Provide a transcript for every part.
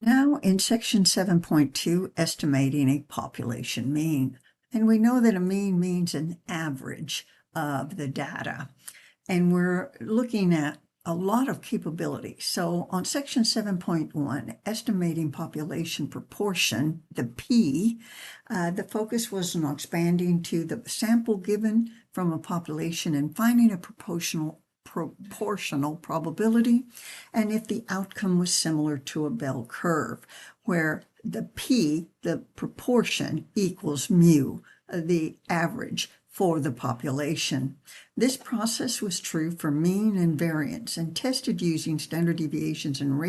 Now in section 7.2, estimating a population mean. And we know that a mean means an average of the data. And we're looking at a lot of capabilities. So on section 7.1, estimating population proportion, the P, the focus was on expanding to the sample given from a population and finding a proportional probability, and if the outcome was similar to a bell curve, where the P, the proportion, equals mu, the average for the population. This process was true for mean and variance and tested using standard deviations and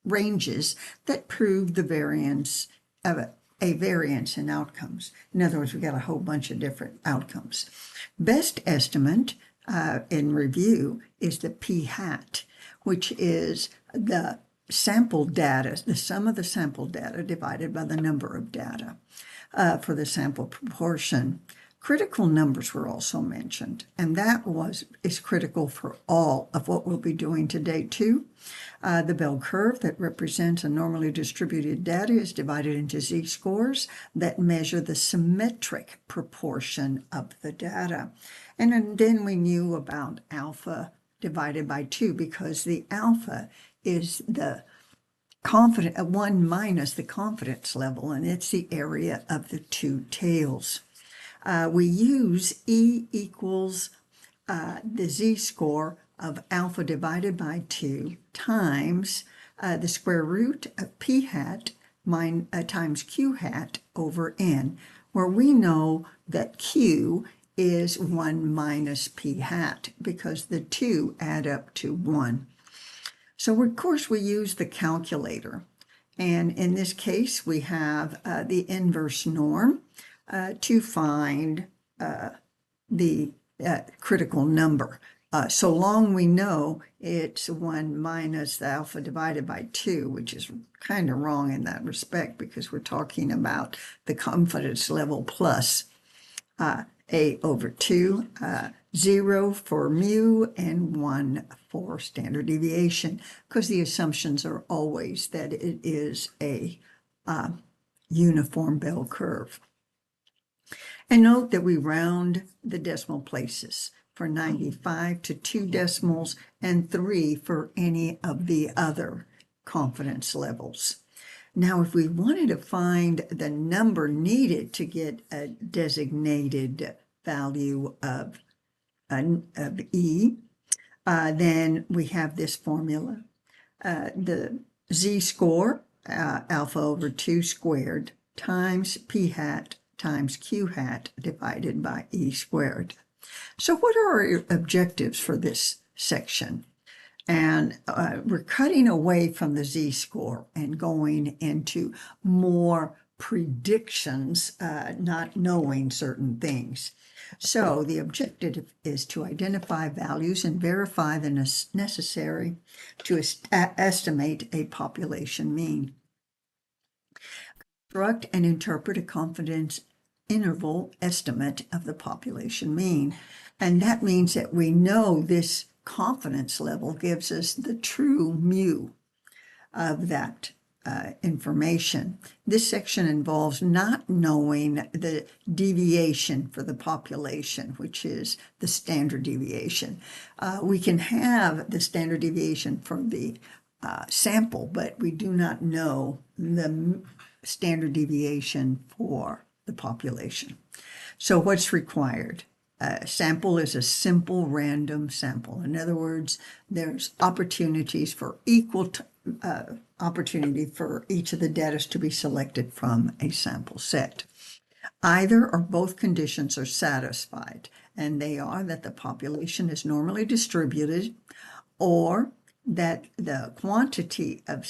ranges that proved the variance of a variance in outcomes. In other words, we got a whole bunch of different outcomes. Best estimate in review is the p hat, which is the sample data, the sum of the sample data divided by the number of data for the sample proportion. Critical numbers were also mentioned, and that is critical for all of what we'll be doing today too. The bell curve that represents a normally distributed data is divided into z-scores that measure the symmetric proportion of the data. And then we knew about alpha divided by 2 because the alpha is the confidence, 1 minus the confidence level, and it's the area of the two tails. We use E equals the z-score of alpha divided by 2 times the square root of p hat times q hat over n, where we know that q is 1 minus p hat because the two add up to 1. So of course we use the calculator, and in this case we have the inverse norm to find the critical number. So long we know it's 1 minus the alpha divided by 2, which is kind of wrong in that respect because we're talking about the confidence level plus a over 2, 0 for mu, and 1 for standard deviation, because the assumptions are always that it is a uniform bell curve. And note that we round the decimal places for 95 to 2 decimals and 3 for any of the other confidence levels. Now, if we wanted to find the number needed to get a designated value of E, then we have this formula. The z-score, alpha over 2 squared, times p hat times q hat divided by e squared. So what are our objectives for this section? And we're cutting away from the z-score and going into more predictions, not knowing certain things. So the objective is to identify values and verify the necessary to estimate a population mean. Construct and interpret a confidence interval estimate of the population mean. And that means that we know this confidence level gives us the true mu of that information. This section involves not knowing the deviation for the population, which is the standard deviation. We can have the standard deviation for the sample, but we do not know the standard deviation for the population. So what's required? Sample is a simple random sample. In other words, there's opportunities for equal opportunity for each of the data to be selected from a sample set. Either or both conditions are satisfied, and they are that the population is normally distributed or that the quantity of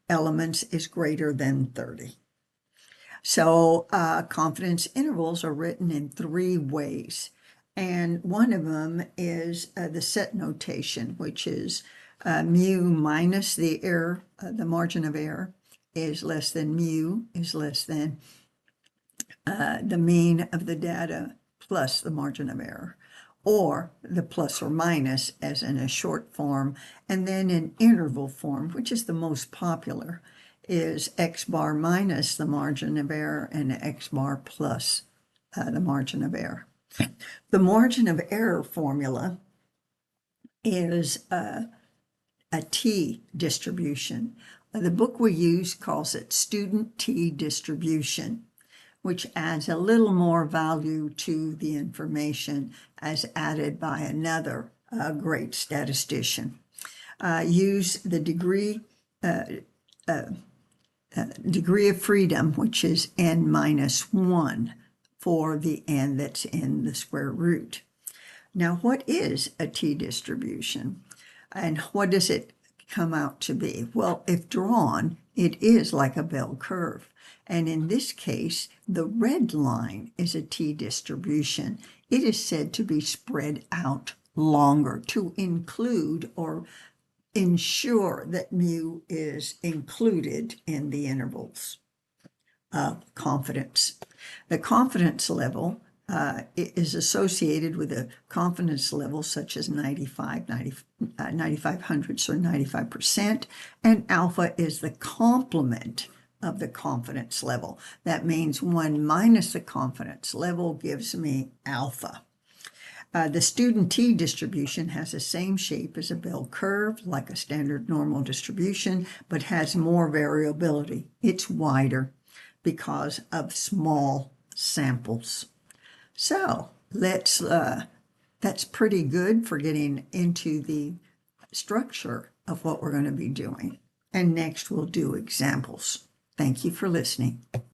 elements is greater than 30. So confidence intervals are written in 3 ways. And one of them is the set notation, which is mu minus the error, the margin of error, is less than mu, is less than the mean of the data plus the margin of error, or the plus or minus as in a short form, and then in interval form, which is the most popular, is X bar minus the margin of error and X bar plus the margin of error. The margin of error formula is a T distribution. The book we use calls it student T distribution, which adds a little more value to the information as added by another great statistician. Use the degree of freedom, which is n minus 1 for the n that's in the square root. Now, what is a T distribution and what does it come out to be? Well, if drawn, it is like a bell curve. And in this case, the red line is a T distribution. It is said to be spread out longer to include or ensure that mu is included in the intervals of confidence. The confidence level is associated with a confidence level such as 95 hundredths or 95%, and alpha is the complement of the confidence level. That means 1 minus the confidence level gives me alpha. The student T distribution has the same shape as a bell curve, like a standard normal distribution, but has more variability. It's wider because of small samples. So that's pretty good for getting into the structure of what we're going to be doing. And next we'll do examples. Thank you for listening.